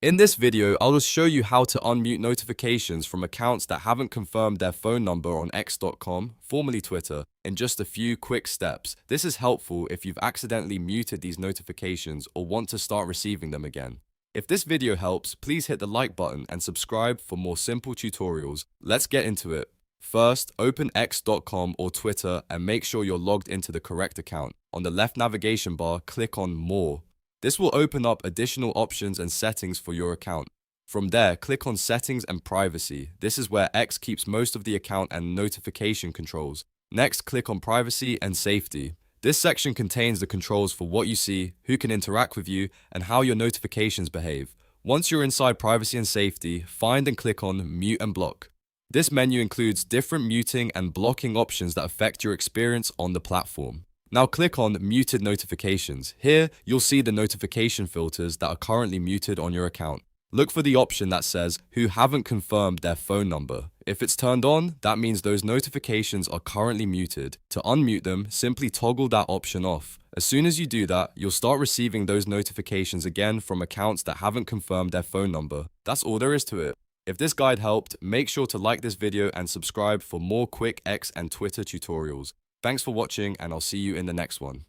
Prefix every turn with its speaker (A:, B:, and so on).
A: In this video, I'll just show you how to unmute notifications from accounts that haven't confirmed their phone number on x.com, formerly Twitter, in just a few quick steps. This is helpful if you've accidentally muted these notifications or want to start receiving them again. If this video helps, please hit the like button and subscribe for more simple tutorials. Let's get into it. First, open x.com or Twitter and make sure you're logged into the correct account. On the left navigation bar, click on More. This will open up additional options and settings for your account. From there, click on Settings and Privacy. This is where X keeps most of the account and notification controls. Next, click on Privacy and Safety. This section contains the controls for what you see, who can interact with you, and how your notifications behave. Once you're inside Privacy and Safety, find and click on Mute and Block. This menu includes different muting and blocking options that affect your experience on the platform. Now click on Muted Notifications. Here, you'll see the notification filters that are currently muted on your account. Look for the option that says, who haven't confirmed their phone number. If it's turned on, that means those notifications are currently muted. To unmute them, simply toggle that option off. As soon as you do that, you'll start receiving those notifications again from accounts that haven't confirmed their phone number. That's all there is to it. If this guide helped, make sure to like this video and subscribe for more quick X and Twitter tutorials. Thanks for watching, and I'll see you in the next one.